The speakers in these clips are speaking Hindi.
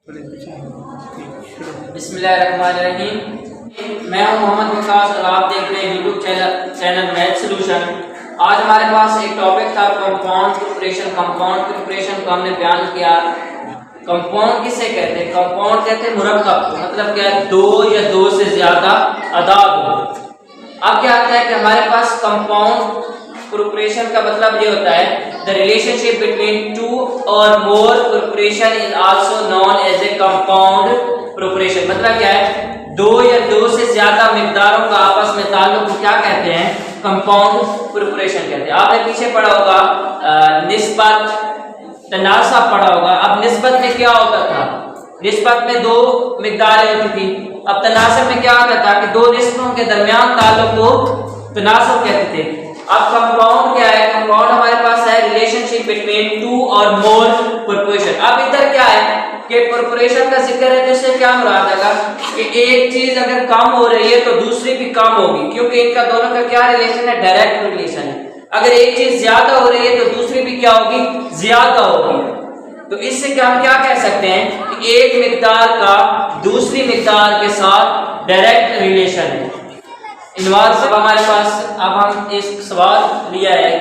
बिस्मिल्लाहिर्रहमानिर्रहीम। मैं हूं मोहम्मद वकास और आप देख रहे हैं यूट्यूब चैनल मैथ सॉल्यूशन। आज हमारे पास एक टॉपिक था कंपाउंड प्रिपरेशन। कंपाउंड प्रिपरेशन को हमने बयान किया। कंपाउंड किसे कहते हैं? कंपाउंड कहते हैं मुरक्कब को। मतलब क्या है? दो या दो से ज्यादा अदाद हो। अब क्या आता है कि हमारे पास कंपाउंड प्रिपरेशन का मतलब ये होता है द रिलेशनशिप बिटवीन टू और more preparation is also known as a compound preparation. मतलब क्या है? दो या दो से ज्यादा मिकदारों का आपस में ताल्लुक को क्या कहते हैं? कंपाउंड प्रिपरेशन कहते हैं। आपने पीछे पढ़ा होगा निस्बत तनासा पढ़ा होगा। अब निस्बत में क्या होता था? निस्बत में दो मिकदारें होती थी। अब तनासब में क्या होता था कि दो निस्बों के दरमियान ताल्लुक को तनासब कहते थे। अब कंपाउंड क्या है? कंपाउंड हमारे पास है रिलेशनशिप बिटवीन टू और मोर प्रिपरेशन। अब इधर क्या है कि प्रिपरेशन का जिक्र है, जिससे क्या मुराद है कि एक चीज अगर कम हो रही है तो दूसरी भी कम होगी, क्योंकि इनका दोनों का क्या रिलेशन है? डायरेक्ट रिलेशन है। अगर एक चीज ज्यादा हो रही है तो दूसरी भी क्या होगी? ज्यादा होगी। तो इससे क्या हम क्या कह सकते हैं कि एक मिकदार का दूसरी मिकदार के साथ डायरेक्ट रिलेशन है। इनवार से हमारे पास अब हम एक सवाल लिया है।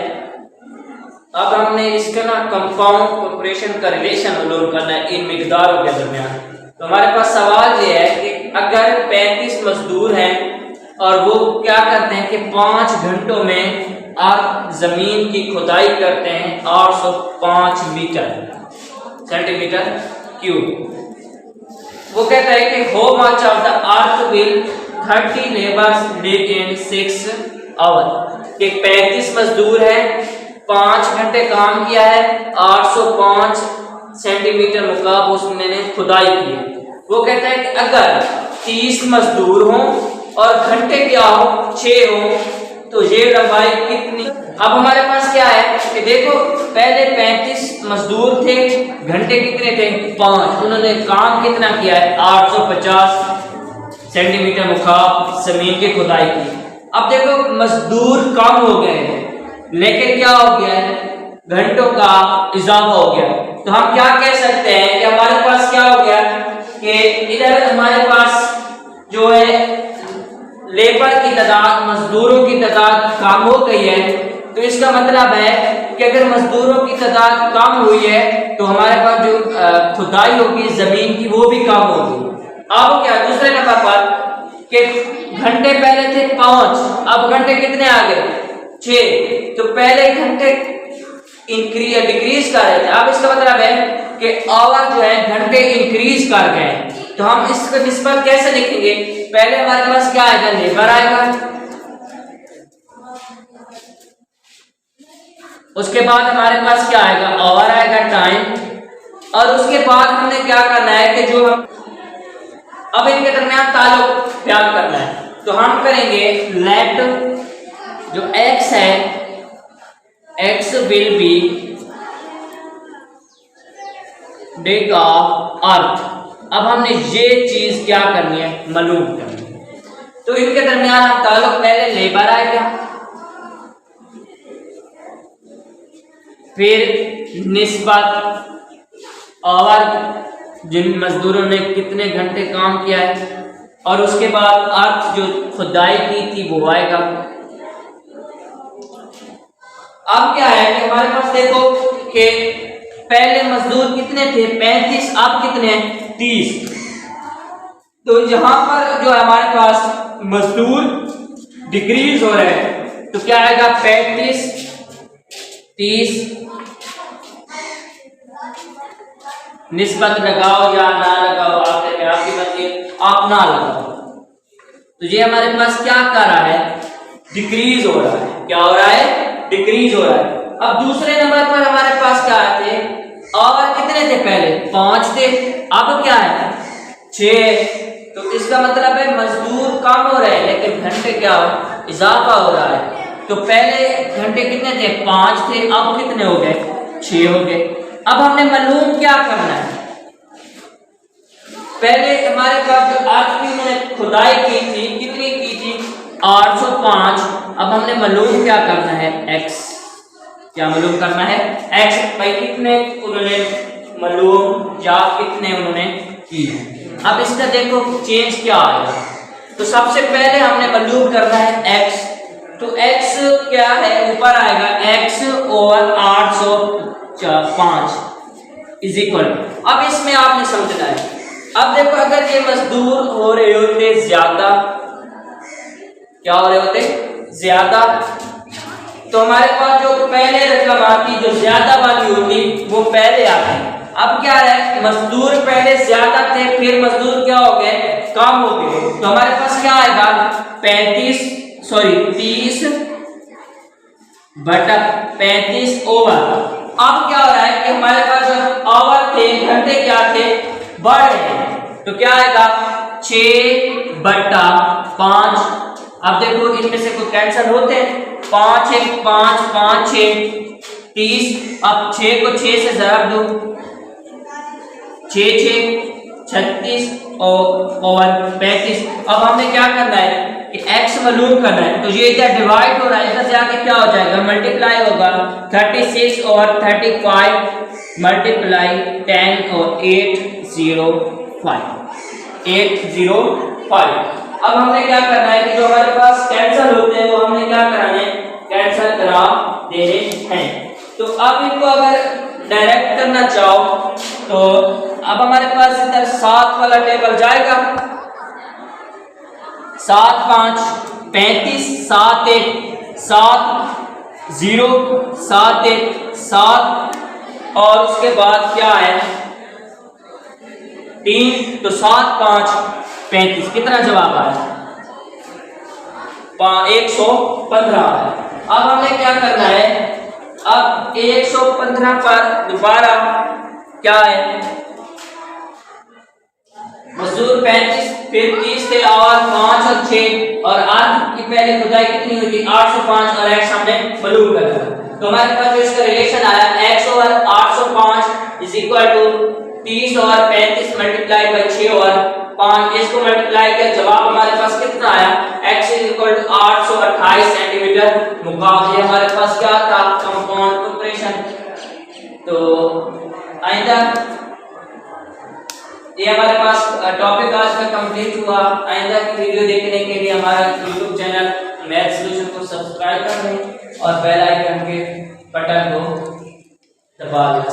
अब हमने इसका ना कंपाउंड प्रिपरेशन का रिलेशन मालूम करना है इन मिकदारों के दरमियान। तो हमारे पास सवाल ये है कि अगर 35 मजदूर हैं और वो क्या करते हैं कि 5 घंटों में आप जमीन की खुदाई करते हैं 805 मीटर सेंटीमीटर क्यूब। वो कहता है कि how much of the earth will 30 labours dig in 6 hour. कि 35 मजदूर हैं, 5 घंटे काम किया है, 805 सेंटीमीटर मुकाब उसने खुदाई की है। वो कहता है कि अगर 30 मजदूर हों और घंटे क्या हो? 6 हो, तो ये लंबाई कितनी? अब हमारे पास क्या है कि देखो पहले 35 मजदूर थे, घंटे कितने थे? 5। उन्होंने काम कितना किया है? 850 सेंटीमीटर मुकाब जमीन की खुदाई की। अब देखो मजदूर कम हो गए हैं, लेकिन क्या हो गया है? घंटों का इजाफा हो गया। तो हम क्या कह सकते हैं कि हमारे पास क्या हो गया कि इधर हमारे पास जो है लेबर की तादाद, मजदूरों की तादाद कम हो गई है। तो इसका मतलब है कि अगर मजदूरों की तादाद कम हुई है तो हमारे पास जो खुदाई होगी जमीन की वो भी कम होगी। अब क्या दूसरे नंबर पर कि घंटे पहले थे 5, अब घंटे कितने आ गए? 6। तो पहले घंटे डिक्रीज कर रहे थे, अब इसका मतलब है कि आवर जो है घंटे इंक्रीज कर गए। तो हम इसका निस्बत कैसे लिखेंगे? पहले हमारे पास क्या आएगा? लेबर आएगा, उसके बाद हमारे पास क्या आएगा? आवर आएगा, टाइम, और उसके बाद हमने क्या करना है कि जो हम अब इनके दरमियान ताल्लुक बयान करना है। तो हम करेंगे लेट जो x है, x will be dig of earth. अब हमने ये चीज क्या करनी है? मालूम करनी है। तो इनके दरमियान हम ताल्लुक पहले लेबर आएगा, फिर निस्बत आवर, जिन मजदूरों ने कितने घंटे काम किया है, और उसके बाद अर्थ जो खुदाई की थी वो आएगा। अब क्या है कि हमारे पास देखो कि पहले मजदूर कितने थे? 35, अब कितने हैं? 30। तो यहां पर जो हमारे पास मजदूर डिक्रीज हो रहे हैं, तो क्या आएगा? 35 30 निस्बत लगाओ या ना लगाओ, आपकी मर्जी, आप ना लगाओ। तो ये हमारे पास क्या कर रहा है? डिक्रीज हो रहा है। क्या हो रहा है? डिक्रीज हो रहा है। अब दूसरे नंबर पर हमारे पास क्या थे? और कितने थे? पहले 5 थे, अब क्या है? 6। तो इसका मतलब है मजदूर कम हो रहे हैं, लेकिन घंटे क्या हो? इजाफा हो रहा है। तो पहले घंटे कितने थे? 5 थे, अब कितने हो गए? 6 हो गए। अब हमने मालूम क्या करना है? पहले हमारे पास जो अर्थ की मैंने खुदाई की थी, कितनी की थी? 805। अब हमने मालूम क्या करना है? x। क्या मालूम करना है? x। भाई कितने उन्होंने मालूम या कितने उन्होंने की है। अब इसका देखो चेंज क्या आएगा। तो सबसे पहले हमने मालूम करना है x, तो x क्या है, ऊपर आएगा x ओवर 805 इज इक्वल। अब इसमें आपने समझना है, अब देखो अगर ये मजदूर हो रहे होते ज्यादा, क्या हो रहे होते ज्यादा, तो हमारे पास जो पहले रकम आती, जो ज्यादा वाली होती वो पहले आती। अब क्या है, मजदूर पहले ज्यादा थे, फिर मजदूर क्या हो गए, कम हो गए, तो हमारे पास क्या आएगा 30 बटा 35 ओवर। अब क्या हो रहा है कि हमारे पास जो ओवर थे, घंटे क्या थे, बढ़ रहे हैं, तो क्या आएगा 6 बटा 5। अब देखो इनमें से कोई कैंसिल होते हैं, 5 1 5 5 6 30। अब 6 को 6 से ज़रब दो, 6 6 36 और 35। अब हमने क्या करना है कि x मालूम करना है, तो ये इधर डिवाइड हो रहा है, इधर से आके क्या हो जाएगा, मल्टीप्लाई होगा 36 और 35 मल्टीप्लाई 10 और 805। अब हमने क्या करना है कि जो हमारे पास कैंसिल होते हैं वो हमने क्या कराना है, कैंसिल करा देने हैं। तो अब इनको अगर डायरेक्ट करना चाहो तो अब हमारे पास इधर 7 वाला टेबल जाएगा, 7 5 35 7 1 7 0 7 1 7 और उसके बाद क्या है 3, तो 7 5 35। कितना जवाब आया, 115 है। अब हमें क्या करना है, अब 115 पर दोबारा क्या है, मजदूर 35, फिर 30 थे और 5 और 6 और 8 की पहले खुदाई कितनी हुई थी 805 और x हमने मालूम कर दिया। तो हमारे पास जो इसका रिलेशन आया x over 805 is equal to 30 और 35 मल्टीप्लाई बाय 6 और 5। इसको मल्टीप्लाई किया, जवाब हमारे पास कितना आया, x is equal to 828 centimetre मुकाम। ये हमारे पास क्या था, कंपाउंड प्रिपरेशन। तो आइंदा ये हमारे पास टॉपिक आज का कंप्लीट हुआ। आइंदा की वीडियो देखने के लिए हमारा यूट्यूब चैनल मैथ सॉल्यूशन को सब्सक्राइब कर लें और बेल आइकन के बटन को दबा दें।